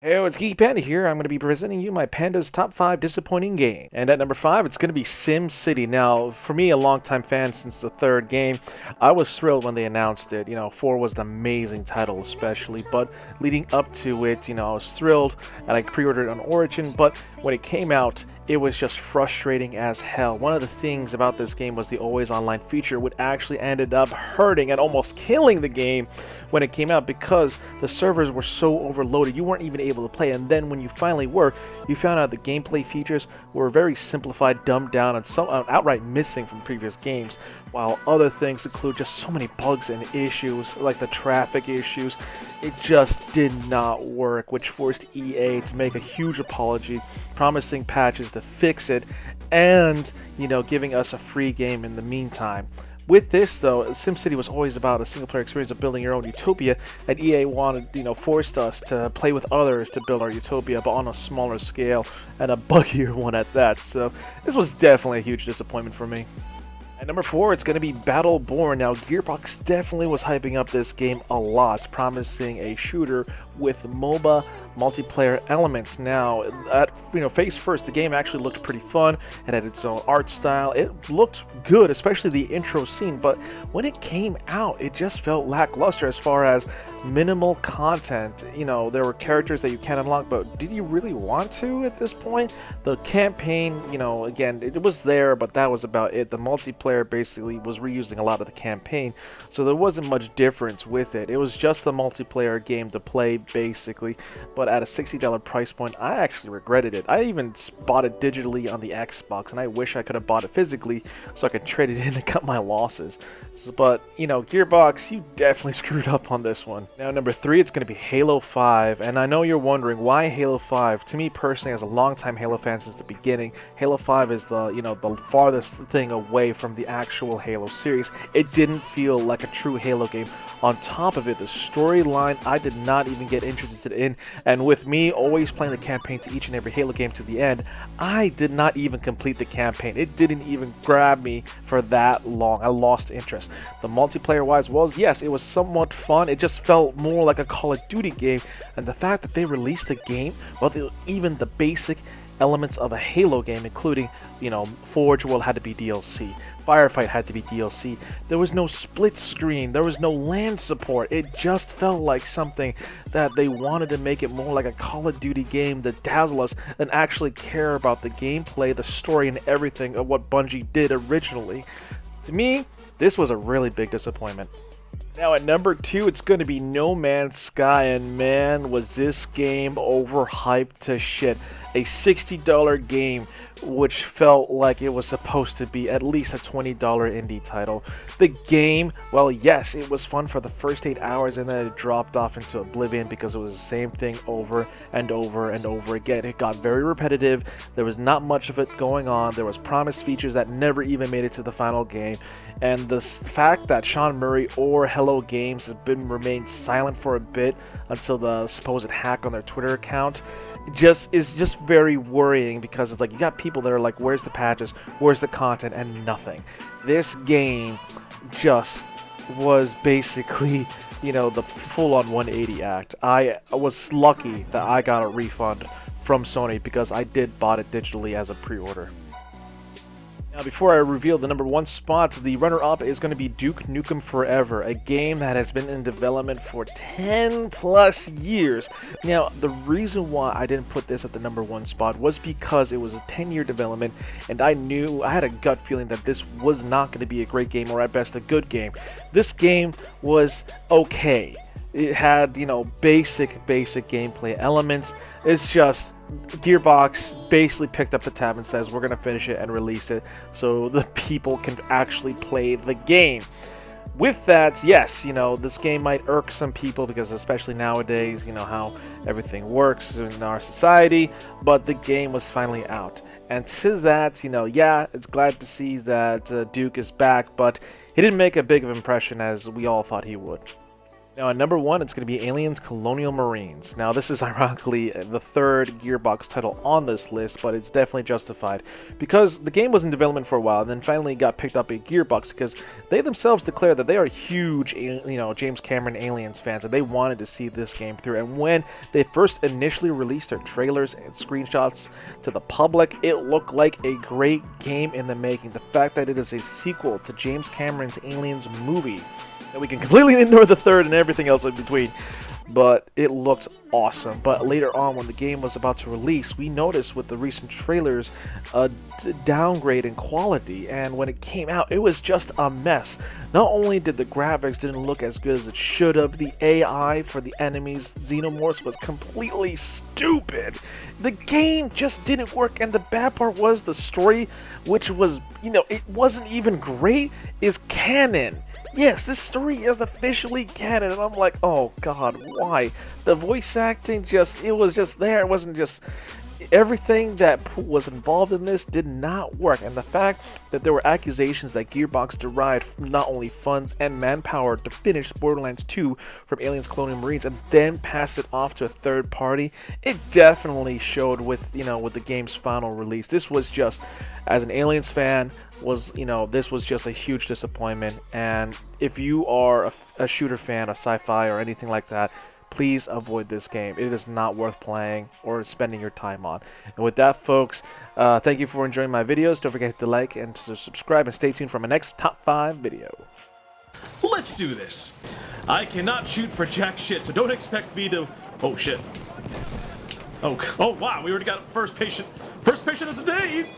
Hey, it's Geeky Panda here. I'm going to be presenting you my Panda's top 5 disappointing game. And at number 5, it's going to be SimCity. Now, for me, a longtime fan since the third game, I was thrilled when they announced it. 4 was an amazing title especially, but leading up to it, I was thrilled, and I pre-ordered it on Origin, but when it came out, it was just frustrating as hell. One of the things about this game was the always online feature, which actually ended up hurting and almost killing the game when it came out because the servers were so overloaded you weren't even able to play. And then when you finally were, you found out the gameplay features were very simplified, dumbed down, and so outright missing from previous games, while other things include just so many bugs and issues like the traffic issues. It just did not work, which forced EA to make a huge apology, promising patches to fix it, and giving us a free game in the meantime. With this, though, SimCity was always about a single-player experience of building your own utopia, and EA wanted, forced us to play with others to build our utopia, but on a smaller scale, and a buggier one at that. So this was definitely a huge disappointment for me. At number 4, it's going to be Battleborn. Now, Gearbox definitely was hyping up this game a lot, promising a shooter with MOBA multiplayer elements. Now, at face first, the game actually looked pretty fun. It had its own art style. It looked good, especially the intro scene, but when it came out, it just felt lackluster as far as minimal content. There were characters that you can unlock, but did you really want to at this point? The campaign, again, it was there, but that was about it. The multiplayer basically was reusing a lot of the campaign, so there wasn't much difference with it. It was just a multiplayer game to play, basically, but at a $60 price point, I actually regretted it. I even bought it digitally on the Xbox, and I wish I could have bought it physically so I could trade it in and cut my losses. But, Gearbox, you definitely screwed up on this one. Now, number 3, it's going to be Halo 5, and I know you're wondering, why Halo 5? To me, personally, as a longtime Halo fan since the beginning, Halo 5 is the farthest thing away from the actual Halo series. It didn't feel like a true Halo game. On top of it, the storyline I did not even get interested in, and with me always playing the campaign to each and every Halo game to the end, I did not even complete the campaign. It didn't even grab me for that long. I lost interest. The multiplayer wise was, yes, it was somewhat fun. It just felt more like a Call of Duty game, and the fact that they released the game, well, even the basic elements of a Halo game, including, Forge World had to be DLC. Firefight had to be DLC. There was no split screen. There was no LAN support. It just felt like something that they wanted to make it more like a Call of Duty game that dazzle us than actually care about the gameplay, the story, and everything of what Bungie did originally. To me, this was a really big disappointment. Now at number 2, it's going to be No Man's Sky, and man, was this game overhyped to shit. A $60 game which felt like it was supposed to be at least a $20 indie title. The game, well, yes, it was fun for the first 8 hours, and then it dropped off into oblivion because it was the same thing over and over and over again. It got very repetitive. There was not much of it going on. There was promised features that never even made it to the final game, and the fact that Sean Murray or Hello Games has remained silent for a bit until the supposed hack on their Twitter account is just very worrying, because it's like you got people that are like, where's the patches, where's the content, and nothing. This game just was basically, the full-on 180 act. I was lucky that I got a refund from Sony because I did bought it digitally as a pre-order. Now, before I reveal the number 1 spot, the runner-up is going to be Duke Nukem Forever, a game that has been in development for 10 plus years. Now, the reason why I didn't put this at the number 1 spot was because it was a 10-year development, and I had a gut feeling that this was not going to be a great game, or at best a good game. This game was okay. It had, basic gameplay elements. It's just Gearbox basically picked up the tab and says, we're going to finish it and release it so the people can actually play the game. With that, yes, this game might irk some people because especially nowadays, how everything works in our society, but the game was finally out. And to that, yeah, it's glad to see that Duke is back, but he didn't make a big of an impression as we all thought he would. Now, at number 1, it's going to be Aliens Colonial Marines. Now, this is ironically the third Gearbox title on this list, but it's definitely justified because the game was in development for a while and then finally got picked up by Gearbox because they themselves declared that they are huge, James Cameron Aliens fans, and they wanted to see this game through. And when they first initially released their trailers and screenshots to the public, it looked like a great game in the making. The fact that it is a sequel to James Cameron's Aliens movie, and we can completely ignore the third and everything else in between, but it looked awesome. But later on, when the game was about to release, we noticed with the recent trailers a downgrade in quality, and when it came out, it was just a mess. Not only did the graphics didn't look as good as it should have, the AI for the enemies, xenomorphs, was completely stupid. The game just didn't work, and the bad part was the story, which was, it wasn't even great, is canon. Yes, this story is officially canon, and I'm like, oh god, why? The voice acting it was just there. It wasn't just... Everything that was involved in this did not work, and the fact that there were accusations that Gearbox derived not only funds and manpower to finish Borderlands 2 from Aliens Colonial Marines and then pass it off to a third party, it definitely showed with the game's final release. This was just, as an Aliens fan, this was just a huge disappointment. And if you are a shooter fan of sci-fi or anything like that, please avoid this game. It is not worth playing or spending your time on. And with that, folks, thank you for enjoying my videos. Don't forget to like and to subscribe, and stay tuned for my next top 5 video. Let's do this. I cannot shoot for jack shit, so don't expect me to... Oh, shit. Oh, wow, we already got first patient of the day.